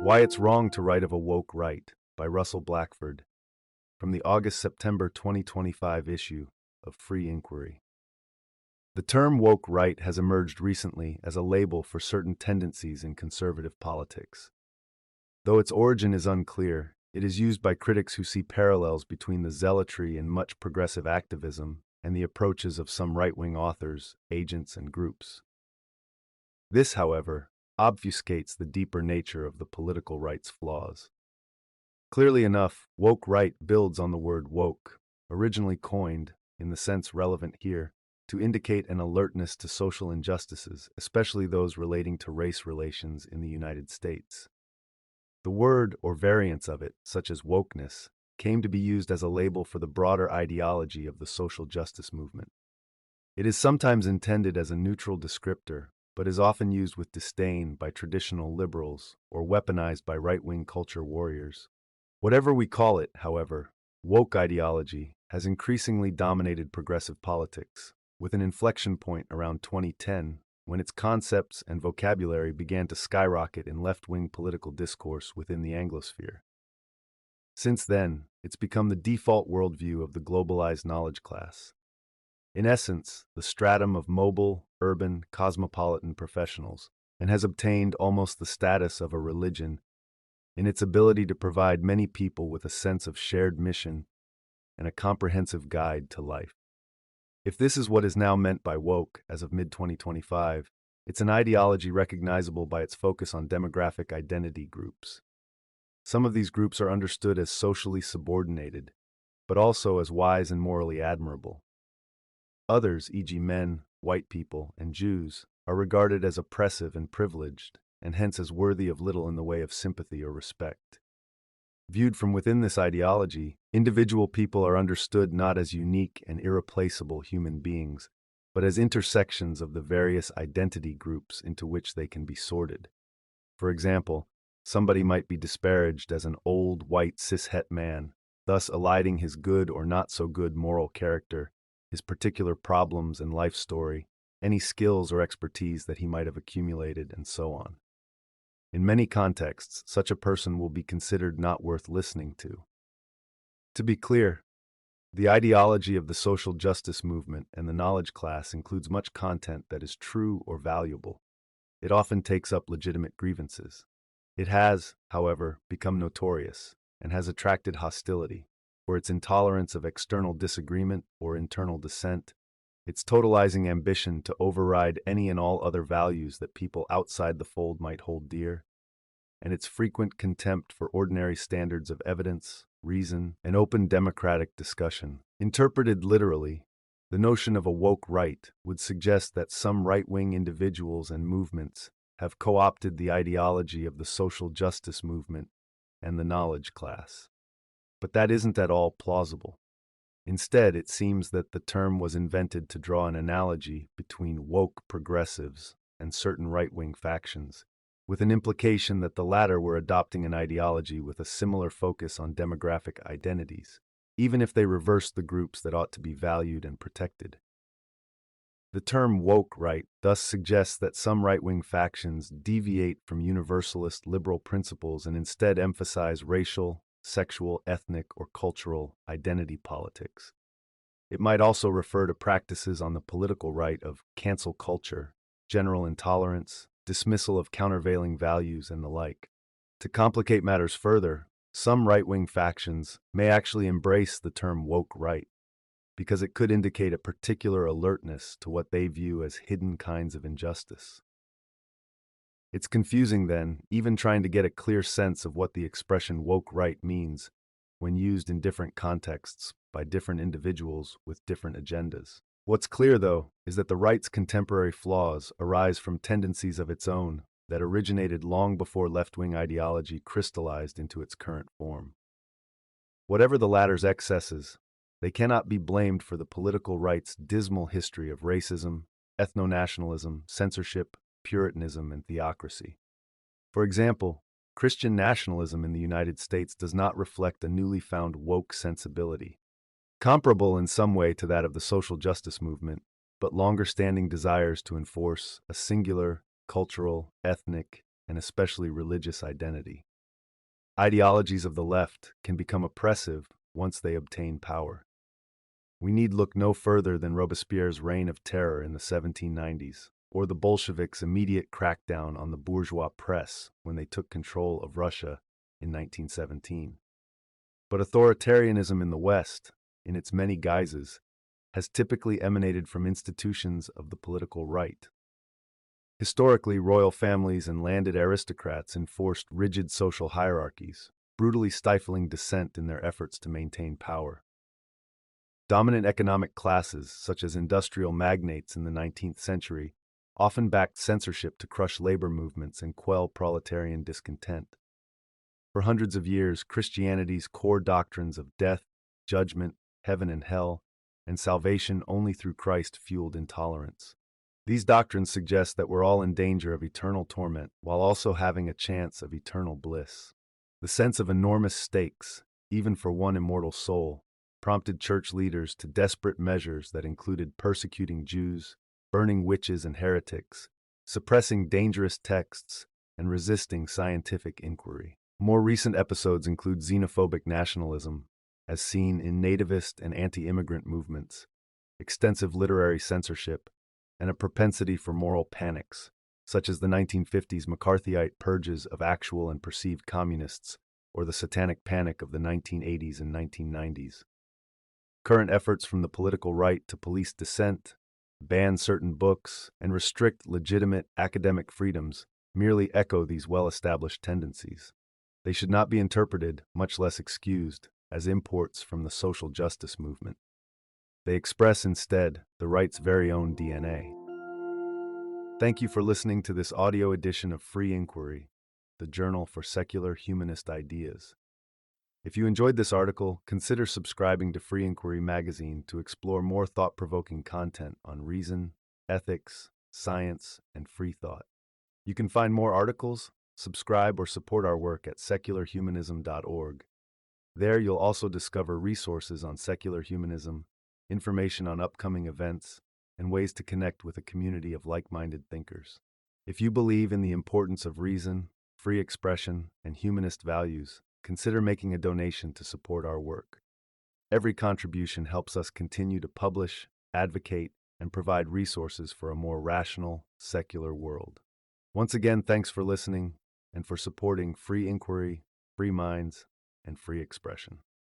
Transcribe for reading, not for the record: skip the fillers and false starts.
Why It's Wrong to Write of a Woke Right by Russell Blackford, from the August-September 2025 issue of Free Inquiry. The term woke right has emerged recently as a label for certain tendencies in conservative politics. Though its origin is unclear, it is used by critics who see parallels between the zealotry and much progressive activism and the approaches of some right-wing authors, agents, and groups. This, however, obfuscates the deeper nature of the political right's flaws. Clearly enough, woke right builds on the word woke, originally coined, in the sense relevant here, to indicate an alertness to social injustices, especially those relating to race relations in the United States. The word, or variants of it, such as wokeness, came to be used as a label for the broader ideology of the social justice movement. It is sometimes intended as a neutral descriptor, but is often used with disdain by traditional liberals or weaponized by right-wing culture warriors. Whatever we call it, however, woke ideology has increasingly dominated progressive politics, with an inflection point around 2010 when its concepts and vocabulary began to skyrocket in left-wing political discourse within the Anglosphere. Since then, it's become the default worldview of the globalized knowledge class. In essence, the stratum of mobile, urban, cosmopolitan professionals, and has obtained almost the status of a religion in its ability to provide many people with a sense of shared mission and a comprehensive guide to life. If this is what is now meant by woke as of mid-2025, it's an ideology recognizable by its focus on demographic identity groups. Some of these groups are understood as socially subordinated, but also as wise and morally admirable. Others, e.g. men, white people, and Jews, are regarded as oppressive and privileged, and hence as worthy of little in the way of sympathy or respect. Viewed from within this ideology, individual people are understood not as unique and irreplaceable human beings, but as intersections of the various identity groups into which they can be sorted. For example, somebody might be disparaged as an old, white, cishet man, thus eliding his good or not so good moral character, his particular problems and life story, any skills or expertise that he might have accumulated, and so on. In many contexts, such a person will be considered not worth listening to. To be clear, the ideology of the social justice movement and the knowledge class includes much content that is true or valuable. It often takes up legitimate grievances. It has, however, become notorious and has attracted hostility for its intolerance of external disagreement or internal dissent, its totalizing ambition to override any and all other values that people outside the fold might hold dear, and its frequent contempt for ordinary standards of evidence, reason, and open democratic discussion. Interpreted literally, the notion of a woke right would suggest that some right-wing individuals and movements have co-opted the ideology of the social justice movement and the knowledge class. But that isn't at all plausible. Instead, it seems that the term was invented to draw an analogy between woke progressives and certain right-wing factions, with an implication that the latter were adopting an ideology with a similar focus on demographic identities, even if they reversed the groups that ought to be valued and protected. The term woke right thus suggests that some right-wing factions deviate from universalist liberal principles and instead emphasize racial, sexual, ethnic, or cultural identity politics. It might also refer to practices on the political right of cancel culture, general intolerance, dismissal of countervailing values, and the like. To complicate matters further, some right-wing factions may actually embrace the term woke right, because it could indicate a particular alertness to what they view as hidden kinds of injustice. It's confusing then, even trying to get a clear sense of what the expression woke right means when used in different contexts by different individuals with different agendas. What's clear, though, is that the right's contemporary flaws arise from tendencies of its own that originated long before left-wing ideology crystallized into its current form. Whatever the latter's excesses, they cannot be blamed for the political right's dismal history of racism, ethno-nationalism, censorship, Puritanism, and theocracy. For example, Christian nationalism in the United States does not reflect a newly found woke sensibility, comparable in some way to that of the social justice movement, but longer-standing desires to enforce a singular, cultural, ethnic, and especially religious identity. Ideologies of the left can become oppressive once they obtain power. We need look no further than Robespierre's reign of terror in the 1790s, or the Bolsheviks' immediate crackdown on the bourgeois press when they took control of Russia in 1917. But authoritarianism in the West, in its many guises, has typically emanated from institutions of the political right. Historically, royal families and landed aristocrats enforced rigid social hierarchies, brutally stifling dissent in their efforts to maintain power. Dominant economic classes, such as industrial magnates in the 19th century, often backed censorship to crush labor movements and quell proletarian discontent. For hundreds of years, Christianity's core doctrines of death, judgment, heaven and hell, and salvation only through Christ fueled intolerance. These doctrines suggest that we're all in danger of eternal torment while also having a chance of eternal bliss. The sense of enormous stakes, even for one immortal soul, prompted church leaders to desperate measures that included persecuting Jews, burning witches and heretics, suppressing dangerous texts, and resisting scientific inquiry. More recent episodes include xenophobic nationalism, as seen in nativist and anti-immigrant movements, extensive literary censorship, and a propensity for moral panics, such as the 1950s McCarthyite purges of actual and perceived communists, or the satanic panic of the 1980s and 1990s. Current efforts from the political right to police dissent, ban certain books, and restrict legitimate academic freedoms merely echo these well-established tendencies. They should not be interpreted, much less excused, as imports from the social justice movement. They express instead the right's very own DNA. Thank you for listening to this audio edition of Free Inquiry, the journal for secular humanist ideas. If you enjoyed this article, consider subscribing to Free Inquiry magazine to explore more thought-provoking content on reason, ethics, science, and free thought. You can find more articles, subscribe, or support our work at secularhumanism.org. There you'll also discover resources on secular humanism, information on upcoming events, and ways to connect with a community of like-minded thinkers. If you believe in the importance of reason, free expression, and humanist values, consider making a donation to support our work. Every contribution helps us continue to publish, advocate, and provide resources for a more rational, secular world. Once again, thanks for listening and for supporting free inquiry, free minds, and free expression.